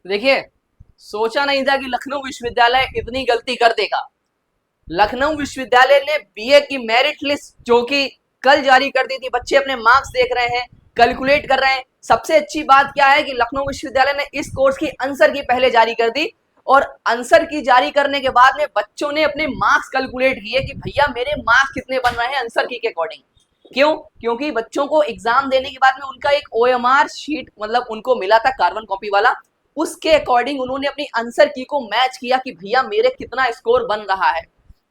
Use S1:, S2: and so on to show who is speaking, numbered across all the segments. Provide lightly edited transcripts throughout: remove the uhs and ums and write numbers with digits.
S1: देखिए, सोचा नहीं था कि लखनऊ विश्वविद्यालय इतनी गलती कर देगा। लखनऊ विश्वविद्यालय ने बीए की मेरिट लिस्ट जो कि कल जारी कर दी थी, बच्चे अपने मार्क्स देख रहे हैं, कैलकुलेट कर रहे हैं। सबसे अच्छी बात क्या है कि लखनऊ विश्वविद्यालय ने इस कोर्स की आंसर की पहले जारी कर दी, और आंसर की जारी करने के बाद में बच्चों ने अपने मार्क्स कैलकुलेट किए कि भैया मेरे मार्क्स कितने बन रहे हैं आंसर की के अकॉर्डिंग। क्यों? क्योंकि बच्चों को एग्जाम देने के बाद में उनका एक ओएमआर शीट मतलब उनको मिला था कार्बन कॉपी वाला, उसके अकॉर्डिंग उन्होंने अपनी आंसर की को मैच किया कि भैया मेरे कितना स्कोर बन रहा है।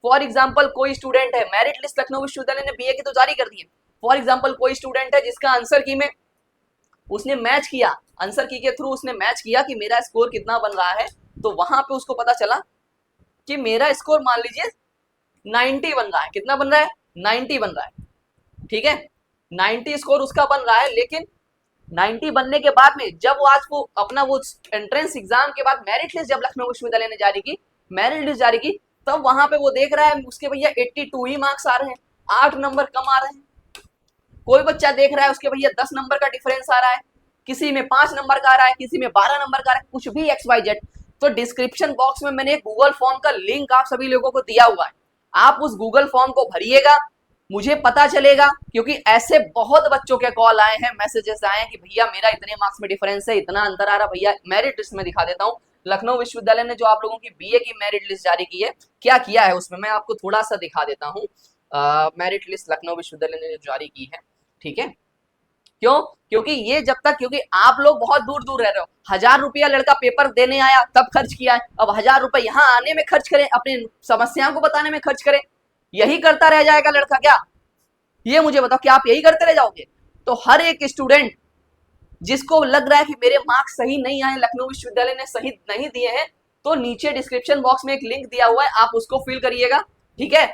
S1: फॉर एग्जाम्पल कोई स्टूडेंट है, मेरिट लिस्ट लखनऊ विश्वविद्यालय ने बीए की तो जारी कर दी है। फॉर एग्जाम्पल कोई स्टूडेंट है जिसका आंसर की में उसने मैच किया, आंसर की के थ्रू उसने मैच किया कि मेरा स्कोर कितना बन रहा है, तो वहां पे उसको पता चला कि मेरा स्कोर मान लीजिए 90 बन रहा है। कितना बन रहा है? 90 बन रहा है। ठीक है, 90 स्कोर उसका बन रहा है, लेकिन 90 बनने के बाद में जब वो आज वो अपना वो एंट्रेंस एग्जाम के बाद मेरिट लिस्ट जब लखनऊ विश्वविद्यालय ने जारी की, मेरिट लिस्ट जारी की, तब वहां पे वो देख रहा है उसके भैया 82 ही मार्क्स आ रहे हैं, 8 नंबर कम आ रहे हैं। कोई बच्चा देख रहा है उसके भैया 10 नंबर का डिफरेंस आ रहा है, किसी में 5 नंबर का आ रहा है, किसी में 12 नंबर का आ रहा है, कुछ भी एक्स वाई जेड। तो डिस्क्रिप्शन बॉक्स में मैंने एक गूगल फॉर्म का लिंक आप सभी लोगों को दिया हुआ है, आप उस गूगल फॉर्म को भरिएगा, मुझे पता चलेगा, क्योंकि ऐसे बहुत बच्चों के कॉल आए हैं, मैसेजेस आए हैं कि भैया मेरा इतने मार्क्स में डिफरेंस है, इतना अंतर आ रहा। भैया मेरिट लिस्ट में दिखा देता हूँ, लखनऊ विश्वविद्यालय ने जो आप लोगों की बीए की मेरिट लिस्ट जारी की है, क्या किया है उसमें मैं आपको थोड़ा सा दिखा देता हूँ। मेरिट लिस्ट लखनऊ विश्वविद्यालय ने जो जारी की है, ठीक है। क्यों? क्योंकि ये जब तक, क्योंकि आप लोग बहुत दूर दूर रह रहे हो, 1000 रुपया लड़का पेपर देने आया तब खर्च किया है, अब 1000 रुपए यहाँ आने में खर्च करें, अपनी समस्याओं को बताने में खर्च करें, यही करता रह जाएगा लड़का क्या? ये मुझे बताओ, क्या आप यही करते रह जाओगे? तो हर एक स्टूडेंट जिसको लग रहा है कि मेरे मार्क्स सही नहीं आए, लखनऊ विश्वविद्यालय ने सही नहीं दिए हैं, तो नीचे डिस्क्रिप्शन बॉक्स में एक लिंक दिया हुआ है, आप उसको फिल करिएगा, ठीक है।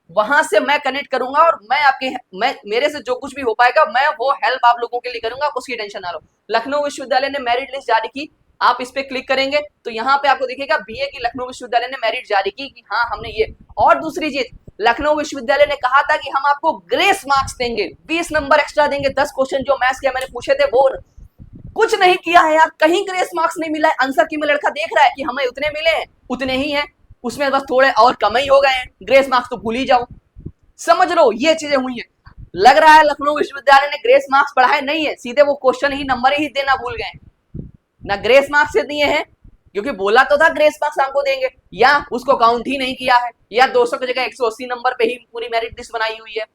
S1: वहां से मैं कनेक्ट करूंगा और मैं मेरे से जो कुछ भी हो पाएगा मैं वो हेल्प आप लोगों के लिए करूंगा, उसकी टेंशन ना लो। लखनऊ विश्वविद्यालय ने मेरिट लिस्ट जारी की, आप इस पे क्लिक करेंगे तो यहाँ पे आपको दिखेगा बीए की लखनऊ विश्वविद्यालय ने मेरिट जारी की कि हाँ हमने ये। और दूसरी चीज, लखनऊ विश्वविद्यालय ने कहा था कि हम आपको ग्रेस मार्क्स देंगे, 20 नंबर एक्स्ट्रा देंगे, 10 क्वेश्चन जो मैथ्स के मैंने पूछे थे वो कुछ नहीं किया है यार, कहीं ग्रेस मार्क्स नहीं मिला है। आंसर की में लड़का देख रहा है कि हमें उतने मिले हैं, उतने ही हैं, उसमें बस थोड़े और कम ही हो गए हैं, ग्रेस मार्क्स तो भूल ही जाओ। समझ लो ये चीजें हुई है। लग रहा है लखनऊ विश्वविद्यालय ने ग्रेस मार्क्स पढ़ाए नहीं है, सीधे वो क्वेश्चन ही नंबर ही देना भूल गए, ना ग्रेस मार्क्स से दिए हैं, क्योंकि बोला तो था ग्रेस मार्क्स हमको देंगे, या उसको काउंट ही नहीं किया है, या 200 की जगह 180 नंबर पे ही पूरी मेरिट लिस्ट बनाई हुई है,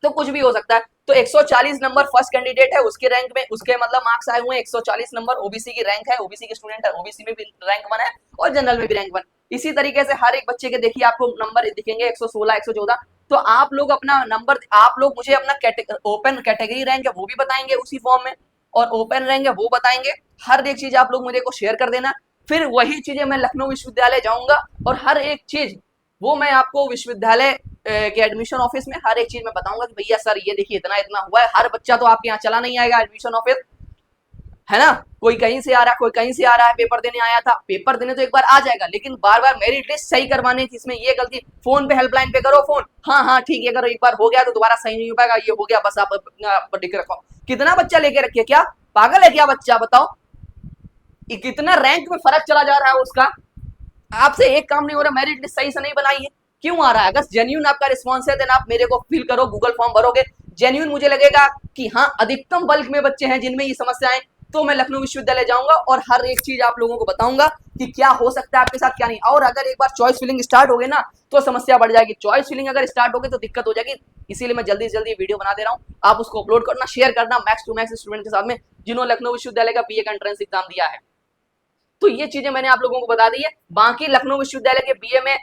S1: तो कुछ भी हो सकता है। तो 140 नंबर फर्स्ट कैंडिडेट है, उसके रैंक में उसके मतलब मार्क्स आए हुए हैं 140 नंबर, ओबीसी की रैंक है, ओबीसी के स्टूडेंट है, ओबीसी में भी रैंक 1 है और जनरल में भी रैंक 1। इसी तरीके से हर एक बच्चे के देखिए आपको नंबर दिखेंगे 116, 114। तो आप लोग अपना नंबर, आप लोग मुझे अपना ओपन कैटेगरी रैंक है वो भी बताएंगे उसी फॉर्म में, और ओपन रैंक है वो बताएंगे। हर एक चीज आप लोग मुझे को शेयर कर देना, फिर वही चीजें मैं लखनऊ विश्वविद्यालय जाऊंगा और हर एक चीज वो मैं आपको विश्वविद्यालय के एडमिशन ऑफिस में हर एक चीज में बताऊंगा कि भैया सर ये देखिए इतना इतना हुआ है। हर बच्चा तो आपके यहाँ चला नहीं आएगा एडमिशन ऑफिस, है ना, कोई कहीं से आ रहा है, कोई कहीं से आ रहा है, पेपर देने आया था, पेपर देने तो एक बार आ जाएगा, लेकिन बार बार मेरिट लिस्ट सही करवाने की इसमें ये गलती, फोन पे हेल्पलाइन पे करो फोन, हाँ हाँ ठीक है, अगर एक बार हो गया तो दोबारा सही नहीं हो पाएगा, ये हो गया बस आप लिख रखो। कितना बच्चा लेके रखिए, क्या पागल है क्या बच्चा? बताओ कितना रैंक में फर्क चला जा रहा है उसका, आपसे एक काम नहीं हो रहा, मेरिट लिस्ट सही से नहीं बनाई है, क्यों आ रहा है? अगर जेन्यून आपका रिस्पॉन्स है देन आप मेरे को फिल करो, गूगल फॉर्म भरोगे, जेन्यून मुझे लगेगा कि हाँ अधिकतम बल्क में बच्चे हैं जिनमें ये समस्याएं, तो मैं लखनऊ विश्वविद्यालय जाऊंगा और हर एक चीज आप लोगों को बताऊंगा कि क्या हो सकता है आपके साथ क्या नहीं। और अगर एक बार चॉइस फिलिंग स्टार्ट हो गई ना तो समस्या बढ़ जाएगी, चॉइस फिलिंग अगर स्टार्ट हो गई तो दिक्कत हो जाएगी, इसीलिए मैं जल्दी से जल्दी वीडियो बना दे रहा हूँ, आप उसको अपलोड करना, शेयर करना मैक्स टू मैक्स स्टूडेंट के साथ में जिन्होंने लखनऊ विश्वविद्यालय का बीए का एंट्रेंस एग्जाम दिया है। तो ये चीजें मैंने आप लोगों को बता दी है। बाकी लखनऊ विश्वविद्यालय के बीए में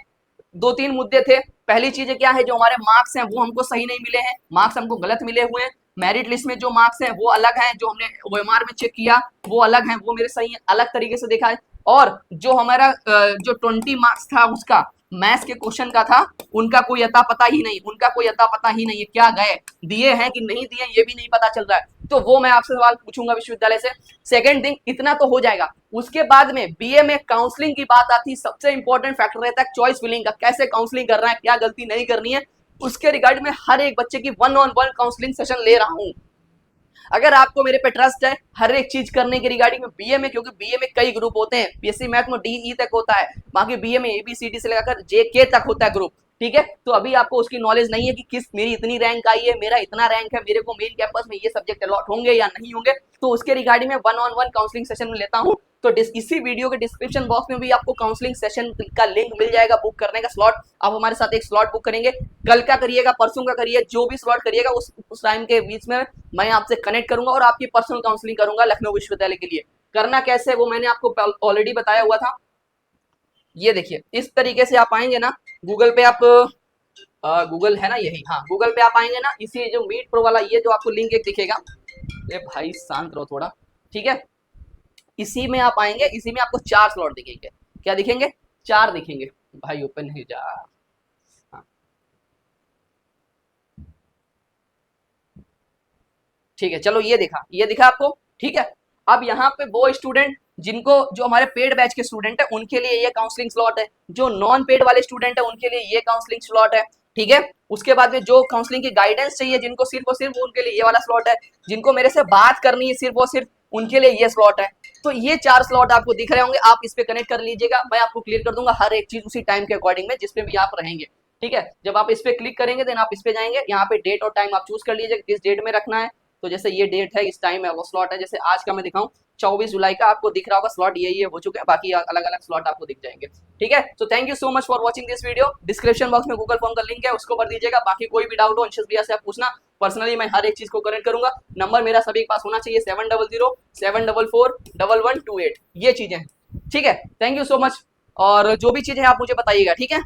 S1: 2-3 मुद्दे थे। पहली चीज क्या है, जो हमारे मार्क्स हैं वो हमको सही नहीं मिले हैं, मार्क्स हमको गलत मिले हुए हैं, मेरिट लिस्ट में जो मार्क्स हैं वो अलग हैं, जो हमने ओएमआर में चेक किया वो अलग हैं, वो मेरे सही अलग तरीके से देखा है। और जो हमारा जो 20 मार्क्स था उसका मैथ्स के क्वेश्चन का था, उनका कोई अता पता ही नहीं, उनका कोई अता पता ही नहीं है, क्या गए दिए हैं कि नहीं दिए ये भी नहीं पता चल रहा है, तो वो मैं आपसे सवाल पूछूंगा विश्वविद्यालय से। सेकंड थिंग, इतना तो हो जाएगा, उसके बाद में बीए में काउंसलिंग की बात आती है, सबसे इंपॉर्टेंट फैक्टर रहता है चॉइस फिलिंग का, कैसे काउंसलिंग कर रहा है, क्या गलती नहीं करनी है, उसके रिगार्ड में हर एक बच्चे की 1-on-1 काउंसलिंग सेशन ले रहा हूं। अगर आपको मेरे पे ट्रस्ट है हर एक चीज करने के रिगार्डिंग में बीए में, क्योंकि बीए में कई ग्रुप होते हैं, बीएससी मैथ में डीई तक होता है, बाकी बीए में एबीसीडी से लेकर जेके तक होता है ग्रुप, ठीक है। तो अभी आपको उसकी नॉलेज नहीं है कि किस मेरी इतनी रैंक आई है, मेरा इतना रैंक है, मेरे को मेन कैंपस में ये सब्जेक्ट अलॉट होंगे या नहीं होंगे, तो उसके रिगार्डिंग में 1-on-1 काउंसलिंग सेशन में लेता हूं। तो इसी वीडियो के डिस्क्रिप्शन बॉक्स में भी आपको काउंसलिंग सेशन का लिंक मिल जाएगा, बुक करने का स्लॉट। आप हमारे साथ एक स्लॉट बुक करेंगे, कल का करिएगा, परसों का करिए, जो भी स्लॉट करिएगा उस टाइम के बीच में मैं आपसे कनेक्ट करूंगा और आपकी पर्सनल काउंसलिंग करूंगा लखनऊ विश्वविद्यालय के लिए। करना कैसे वो मैंने आपको ऑलरेडी बताया हुआ था। ये देखिए इस तरीके से आप आएंगे ना, गूगल पे आप गूगल है ना यही, हाँ गूगल पे आप आएंगे ना, इसी जो मीट प्रो वाला ये जो आपको लिंक एक दिखेगा, ये भाई शांत रहो थोड़ा, ठीक है, इसी में आप आएंगे, इसी में आपको 4 स्लॉट दिखेंगे। क्या दिखेंगे? 4 दिखेंगे भाई, ओपन नहीं जा, हाँ ठीक है, चलो ये दिखा आपको, ठीक है। अब यहाँ पे वो स्टूडेंट जिनको, जो हमारे पेड बैच के स्टूडेंट है उनके लिए ये काउंसलिंग स्लॉट है, जो नॉन पेड वाले स्टूडेंट है उनके लिए ये काउंसलिंग स्लॉट है, ठीक है। उसके बाद में जो काउंसलिंग की गाइडेंस चाहिए जिनको सिर्फ और सिर्फ, उनके लिए ये वाला स्लॉट है, जिनको मेरे से बात करनी है सिर्फ और सिर्फ उनके लिए ये स्लॉट है। तो ये 4 स्लॉट आपको दिख रहे होंगे, आप इस पे कनेक्ट कर लीजिएगा, मैं आपको क्लियर कर दूंगा हर एक चीज उसी टाइम के अकॉर्डिंग में जिसपे भी आप रहेंगे, ठीक है। जब आप इस पे क्लिक करेंगे देन आप इस पे जाएंगे, यहाँ पे डेट और टाइम आप चूज कर लीजिएगा किस डेट में रखना है। तो जैसे ये डेट है, इस टाइम है, वो स्लॉट है, जैसे आज का मैं दिखाऊं 24 जुलाई का, आपको दिख रहा होगा स्लॉट ये हो चुके हैं, बाकी अलग अलग स्लॉट आपको दिख जाएंगे, ठीक है। तो thank you so much for watching this video. Description box में गूगल फॉर्म का लिंक है, उसको भर दीजिएगा। बाकी कोई भी डाउट हो अंशुल भैया से आप पूछना, पर्सनली मैं हर एक चीज को करेक्ट करूंगा। नंबर मेरा सभी के पास होना चाहिए 7007441128, ये चीजें, ठीक है। थैंक यू सो मच, और जो भी चीजें आप मुझे बताइएगा, ठीक है।